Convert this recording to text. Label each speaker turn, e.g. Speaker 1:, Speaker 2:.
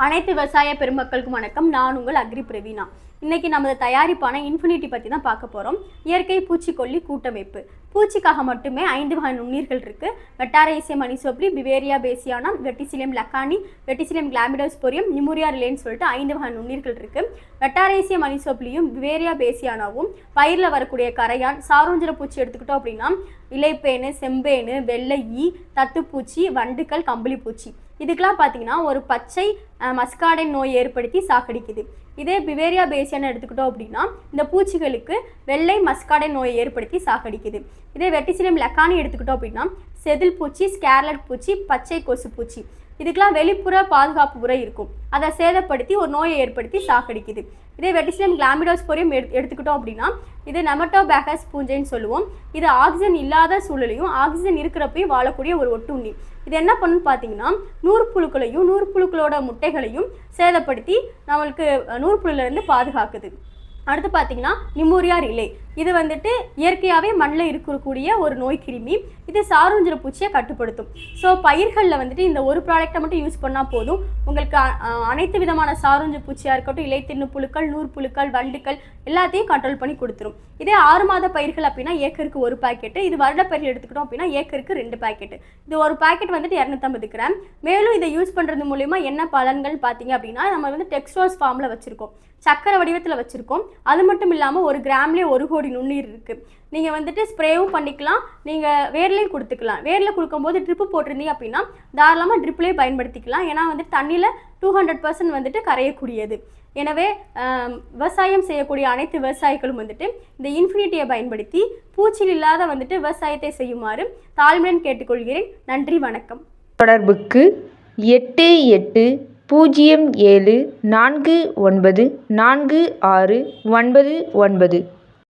Speaker 1: அனைத்து விவசாய பெருமக்களுக்கும் வணக்கம். நான் உங்கள் அக்ரி பிரவீனா. இன்னைக்கு நமது தயாரிப்பான இன்ஃபினிட்டி பற்றி தான் பார்க்க போகிறோம். இயற்கை பூச்சிக்கொல்லி கூட்டமைப்பு. பூச்சிக்காக மட்டுமே 5 வகை நுண்ணீர்கள் இருக்குது. Metarhizium anisopliae, Beauveria bassiana, Verticillium lecanii, Verticillium chlamydosporium, Nomuraea ரிலேன்னு சொல்லிட்டு 5 வகை நுண்ணீர்கள் இருக்குது. வெட்டாரைசியம் அனிசோப்லியும் பிவேரியா பேசியானாவும் பயிரில் வரக்கூடிய கரையான், சாரோஞ்சிர பூச்சி எடுத்துக்கிட்டோம் அப்படின்னா இலைப்பேனு, செம்பேனு, வெள்ளை ஈ, தத்துப்பூச்சி, வண்டுக்கள், கம்பளி பூச்சி, இதுக்கெல்லாம் பார்த்தீங்கன்னா ஒரு பச்சை மஸ்காடை நோய் ஏற்படுத்தி சாகடிக்குது. இதே பிவேரியா பேசியானை எடுத்துக்கிட்டோம் அப்படின்னா இந்த பூச்சிகளுக்கு வெள்ளை மஸ்காடை நோயை ஏற்படுத்தி சாகடிக்குது. இதே வெட்டிசிலியம் லக்கானி எடுத்துக்கிட்டோம் அப்படின்னா செதில் பூச்சி, ஸ்கேர்லட் பூச்சி, பச்சை கொசு பூச்சி, இதுக்கெல்லாம் வெளிப்புற பாதுகாப்பு உரை இருக்கும், அதை சேதப்படுத்தி ஒரு நோயை ஏற்படுத்தி சாகடிக்குது. இதே வெட்டிசிலியம் கிளாமிடோஸ்போரியம் எடுத்துக்கிட்டோம் அப்படின்னா இது நெமட்டோபாகஸ் பூஞ்சைன்னு சொல்லுவோம். இது ஆக்சிஜன் இல்லாத சூழலையும் ஆக்சிஜன் இருக்கிறப்பையும் வாழக்கூடிய ஒரு ஒட்டுண்ணி. இது என்ன பண்ணுன்னு பார்த்தீங்கன்னா நூற்புழுக்களையும் நூற்புழுக்களோட முட்டைகளையும் சேதப்படுத்தி நம்மளுக்கு நூற்புழுலேருந்து பாதுகாக்குது. அடுத்து பார்த்தீங்கன்னா நிமோரியா ரிலே, இது வந்துட்டு இயற்கையாகவே மண்ணில் இருக்கக்கூடிய ஒரு நோய் கிருமி. இது சாரோஞ்சிர பூச்சியை கட்டுப்படுத்தும். ஸோ பயிர்களில் வந்துட்டு இந்த ஒரு ப்ராடக்டை மட்டும் யூஸ் பண்ணால் போதும், உங்களுக்கு அனைத்து விதமான சாரோஞ்சு பூச்சியாக இருக்கட்டும், இலை தின்னு புழுக்கள், நூற்புழுக்கள், வண்டுக்கள் எல்லாத்தையும் கண்ட்ரோல் பண்ணி கொடுத்துரும். இதே 6 மாத பயிர்கள் அப்படின்னா ஏக்கருக்கு 1 பாக்கெட்டு. இது வருட பயிர்கள் எடுத்துக்கிட்டோம் அப்படின்னா ஏக்கருக்கு 2 பாக்கெட்டு. இது ஒரு பாக்கெட் வந்துட்டு 250 கிராம். மேலும் இதை யூஸ் பண்ணுறது மூலிமா என்ன பலன்கள் பார்த்தீங்க அப்படின்னா நம்ம வந்து டெக்ஸ்டோஸ் ஃபார்மில் வச்சுருக்கோம், சக்கரை வடிவத்தில் வச்சுருக்கோம். அது மட்டும் இல்லாமல் 1 கிராம்லேயே 1 கோடி நுண்ணீர் இருக்குது. நீங்கள் வந்துட்டு ஸ்ப்ரேவும் பண்ணிக்கலாம், நீங்கள் வேர்லேயும் கொடுத்துக்கலாம். வேரில் கொடுக்கும்போது ட்ரிப்பு போட்டிருந்தீங்க அப்படின்னா தாராளமாக ட்ரிப்லேயே பயன்படுத்திக்கலாம். ஏன்னா வந்துட்டு தண்ணியில் 200% வந்துட்டு கரையக்கூடியது. எனவே விவசாயம் செய்யக்கூடிய அனைத்து விவசாயிகளும் வந்துட்டு இந்த இன்ஃபினிட்டியை பயன்படுத்தி பூச்சிகள் இல்லாத வந்துட்டு விவசாயத்தை செய்யுமாறு தாழ்மையுடன் கேட்டுக்கொள்கிறேன். நன்றி, வணக்கம்.
Speaker 2: தொடர்புக்கு 8807494699.